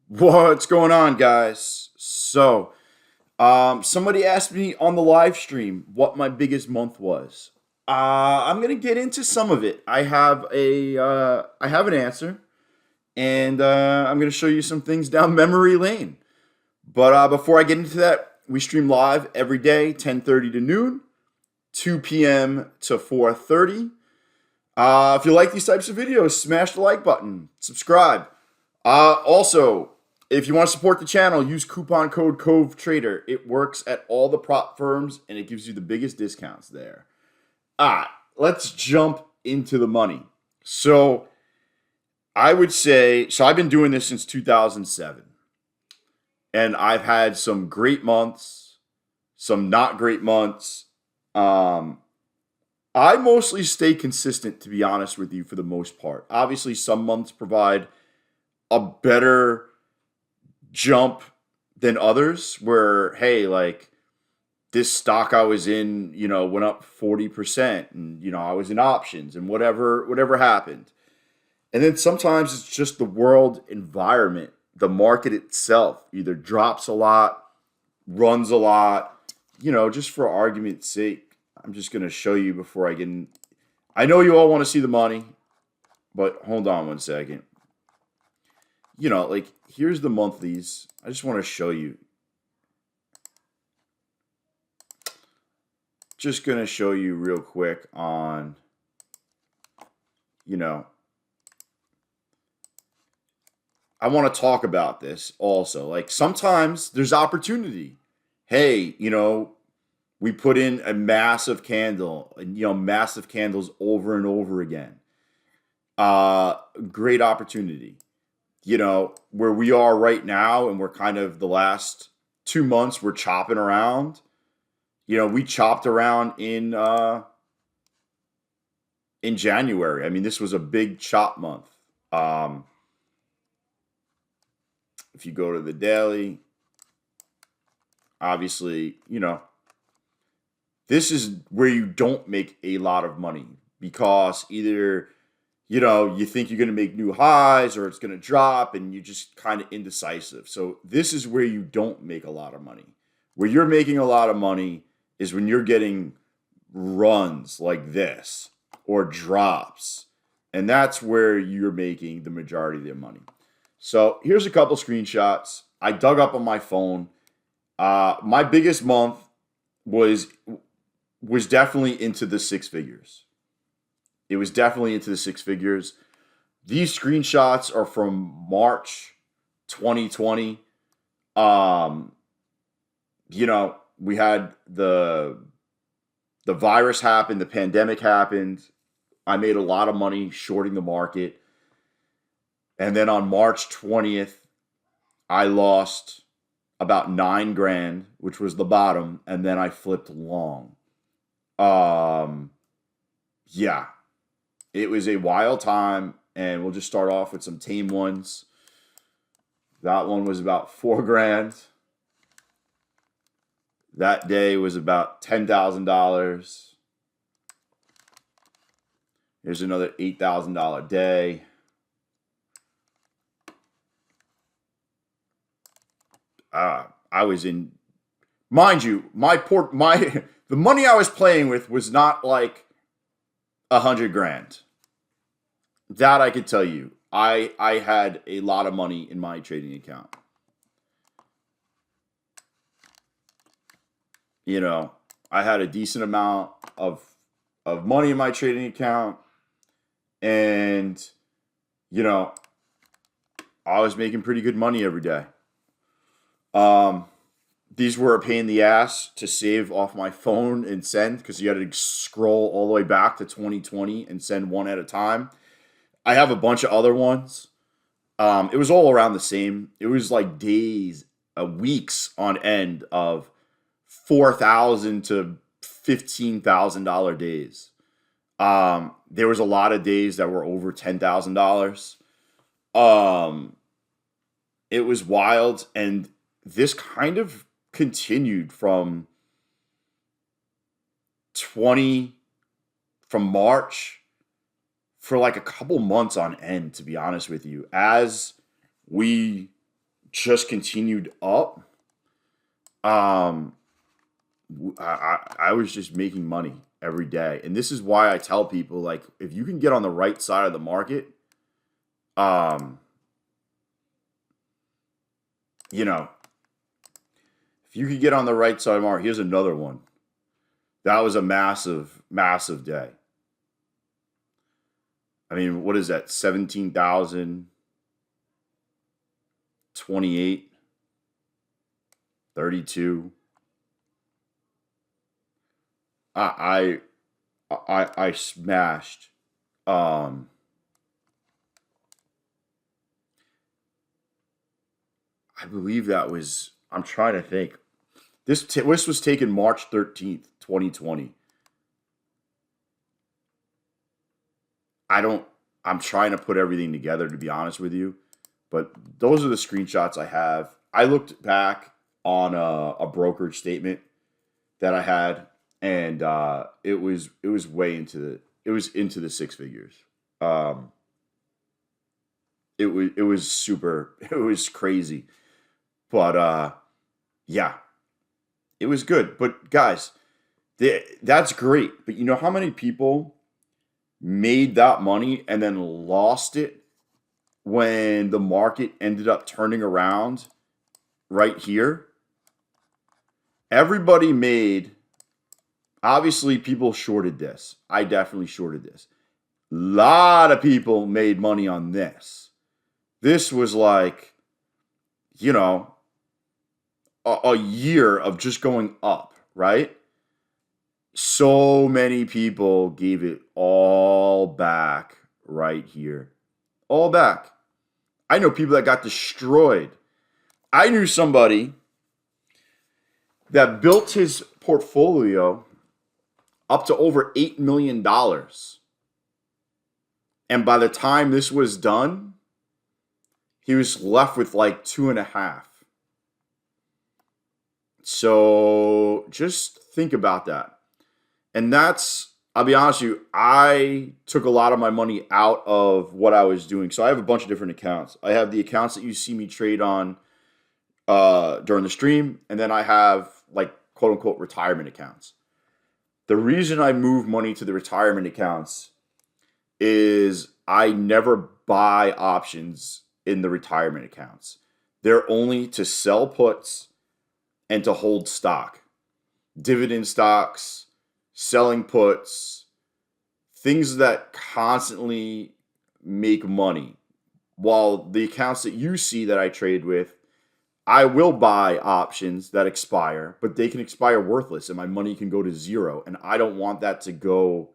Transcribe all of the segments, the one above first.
What's going on, guys? Somebody asked me on the live stream what my biggest month was. I'm gonna get into some of it. I have an answer, and I'm gonna show you some things down memory lane. But before I get into that, we stream live every day, 10:30 to noon, 2 p.m. to 4:30. If you like these types of videos, smash the like button, subscribe. Also, if you want to support the channel, use coupon code COVETRADER. It works at all the prop firms and it gives you the biggest discounts there. All right, let's jump into the money. So, I've been doing this since 2007, and I've had some great months, some not great months. Um, I mostly stay consistent, to be honest with you, for the most part. Obviously, some months provide a better jump than others where, hey, like this stock I was in, went up 40% and, I was in options and whatever happened. And then sometimes it's just the world environment, the market itself either drops a lot, runs a lot, just for argument's sake. I'm just going to show you before I get in. I know you all want to see the money, but hold on one second. Like here's the monthlies. I just want to show you. Just going to show you real quick on, you know, I want to talk about this also. Like sometimes there's opportunity. Hey, we put in a massive candle, and massive candles over and over again. Great opportunity. Where we are right now, and we're kind of the last 2 months, we're chopping around. We chopped around in January. I mean, this was a big chop month. Um, if you go to the daily, obviously, this is where you don't make a lot of money because either you think you're going to make new highs or it's going to drop and you're just kind of indecisive. So this is where you don't make a lot of money. Where you're making a lot of money is when you're getting runs like this or drops. And that's where you're making the majority of their money. So here's a couple screenshots I dug up on my phone. My biggest month was was definitely into the six figures. It was definitely into the six figures. These screenshots are from March 2020. Um, we had the virus happen, the pandemic happened. I made a lot of money shorting the market. And then on March 20th, I lost about 9 grand, which was the bottom, and then I flipped long. Um, yeah, it was a wild time, and we'll just start off with some tame ones. That one was about 4 grand. That day was about $10,000. Here's another $8,000 day. I was in, mind you, the money I was playing with was not like 100 grand. That I could tell you. I had a lot of money in my trading account. I had a decent amount of money in my trading account, and you know, I was making pretty good money every day. Um, these were a pain in the ass to save off my phone and send because you had to scroll all the way back to 2020 and send one at a time. I have a bunch of other ones. It was all around the same. It was like days, weeks on end of 4,000 to $15,000 days. There was a lot of days that were over $10,000. Um, it was wild, and this kind of continued from 20 from March for like a couple months on end, to be honest with you, as we just continued up, um, I was just making money every day. And this is why I tell people, like, if you can get on the right side of the market, um, you know, if you could get on the right side of the market, here's another one. That was a massive, massive day. I mean, what is that? 17,028, 32. I I smashed. Um, I believe that was. I'm trying to think. This was taken March 13th, 2020. I don't. I'm trying to put everything together to be honest with you, but those are the screenshots I have. I looked back on a brokerage statement that I had, and it was way into the six figures. Um, it was super. It was crazy, but yeah, it was good. But guys, that's great. But you know how many people made that money and then lost it when the market ended up turning around right here? Everybody made, obviously, people shorted this. I definitely shorted this. A lot of people made money on this. This was like, you know, a year of just going up, right? So many people gave it all back right here. All back. I know people that got destroyed. I knew somebody that built his portfolio up to over $8 million. And by the time this was done, he was left with like two and a half. So just think about that. And I'll be honest with you, I took a lot of my money out of what I was doing. So I have a bunch of different accounts. I have the accounts that you see me trade on during the stream, and then I have like quote unquote retirement accounts. The reason I move money to the retirement accounts is I never buy options in the retirement accounts. They're only to sell puts and to hold stock, dividend stocks, selling puts, things that constantly make money. While the accounts that you see that I trade with, I will buy options that expire, but they can expire worthless and my money can go to zero. And I don't want that to go.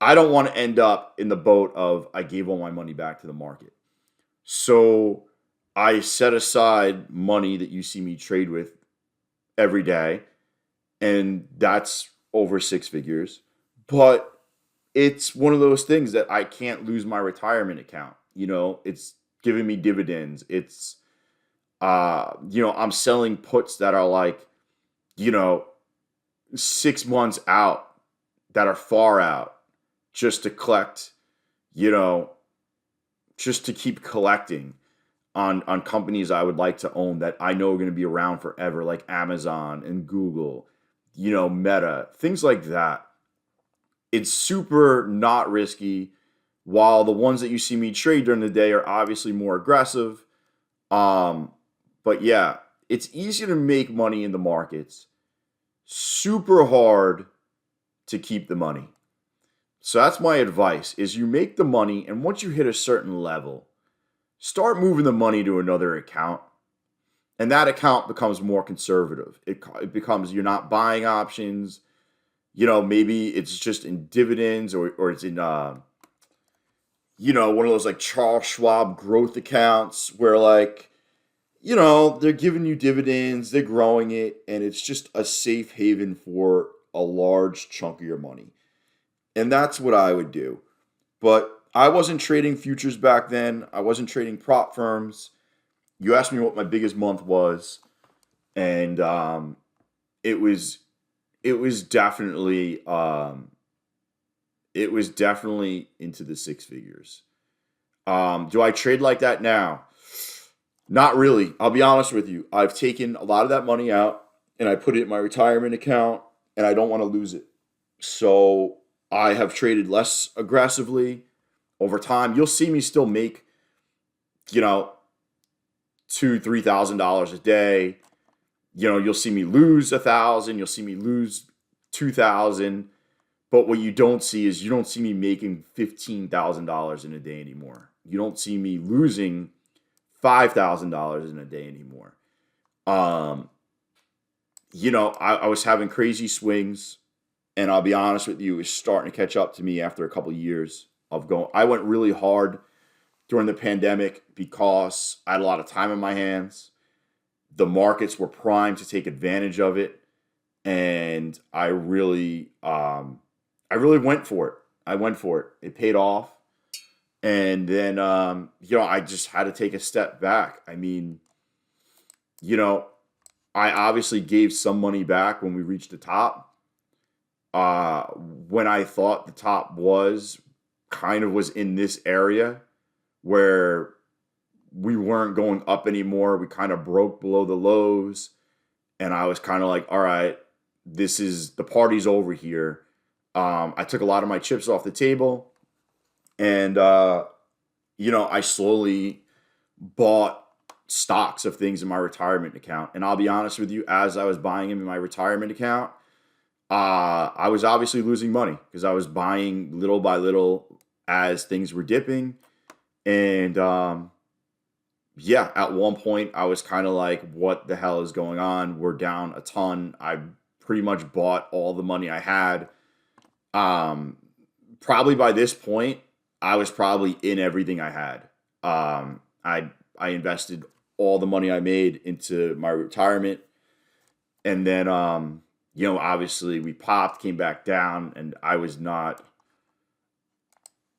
I don't want to end up in the boat of I gave all my money back to the market. So I set aside money that you see me trade with every day, and that's over six figures. But it's one of those things that I can't lose my retirement account. It's giving me dividends. It's I'm selling puts that are like, you know, 6 months out, that are far out, just to collect, you know, just to keep collecting on companies I would like to own that I know are going to be around forever, like Amazon and Google, Meta, things like that. It's super not risky. While the ones that you see me trade during the day are obviously more aggressive. Um, but yeah, it's easy to make money in the markets. Super hard to keep the money. So that's my advice is you make the money, and once you hit a certain level, start moving the money to another account. And that account becomes more conservative. It becomes you're not buying options. Maybe it's just in dividends or it's in one of those like Charles Schwab growth accounts where like, they're giving you dividends, they're growing it, and it's just a safe haven for a large chunk of your money. And that's what I would do. But I wasn't trading futures back then. I wasn't trading prop firms. You asked me what my biggest month was, and it was it was definitely into the six figures. Do I trade like that now? Not really. I'll be honest with you. I've taken a lot of that money out and I put it in my retirement account and I don't want to lose it. So I have traded less aggressively over time. You'll see me still make, you know, $2,000, $3,000 a day. You'll see me lose 1,000. You'll see me lose 2,000. But what you don't see is you don't see me making $15,000 in a day anymore. You don't see me losing $5,000 in a day anymore. Um, I was having crazy swings, and I'll be honest with you, it's starting to catch up to me after a couple of years of going. I went really hard during the pandemic because I had a lot of time in my hands. The markets were primed to take advantage of it, and I really went for it. I went for it. It paid off, and then I just had to take a step back. I mean, you know, I obviously gave some money back when we reached the top. When I thought the top was in this area where we weren't going up anymore. We kind of broke below the lows, and I was kind of like, all right, this is the party's over here. I took a lot of my chips off the table, and I slowly bought stocks of things in my retirement account. And I'll be honest with you, as I was buying them in my retirement account, I was obviously losing money because I was buying little by little as things were dipping. And yeah, at one point I was kind of like, what the hell is going on? We're down a ton. I pretty much bought all the money I had. Um, Probably by this point, I was probably in everything I had. I invested all the money I made into my retirement, and then obviously we popped, came back down, and I was not.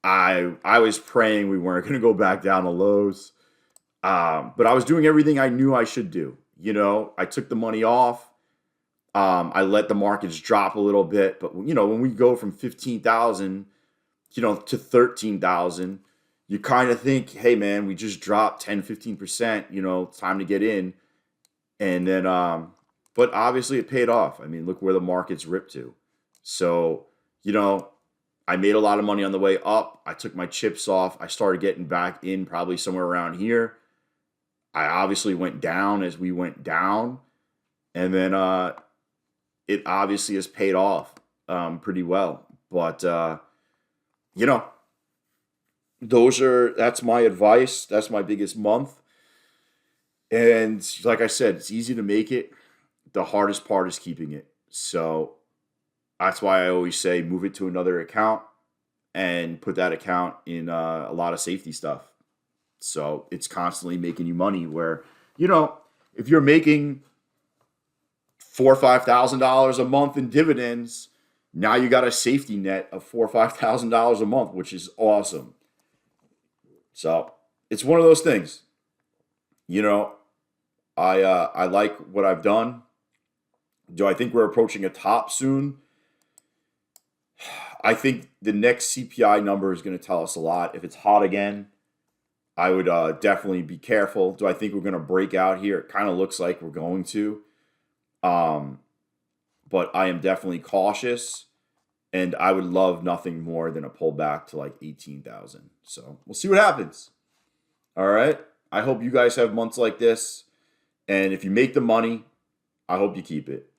I was praying we weren't going to go back down to lows, but I was doing everything I knew I should do. I took the money off. I let the markets drop a little bit, but when we go from 15,000, to 13,000, you kind of think, hey man, we just dropped 10, 15%, it's time to get in. And then, but obviously it paid off. I mean, look where the markets ripped to. So, you know, I made a lot of money on the way up. I took my chips off. I started getting back in probably somewhere around here. I obviously went down as we went down. And then it obviously has paid off pretty well. But, you know, that's my advice. That's my biggest month. And like I said, it's easy to make it. The hardest part is keeping it. So that's why I always say move it to another account and put that account in a lot of safety stuff. So it's constantly making you money where, if you're making $4,000 or $5,000 a month in dividends, now you got a safety net of $4,000 or $5,000 a month, which is awesome. So it's one of those things. You know, I like what I've done. Do I think we're approaching a top soon? I think the next CPI number is going to tell us a lot. If it's hot again, I would definitely be careful. Do I think we're going to break out here? It kind of looks like we're going to. Um, but I am definitely cautious, and I would love nothing more than a pullback to like 18,000. So we'll see what happens. All right. I hope you guys have months like this. And if you make the money, I hope you keep it.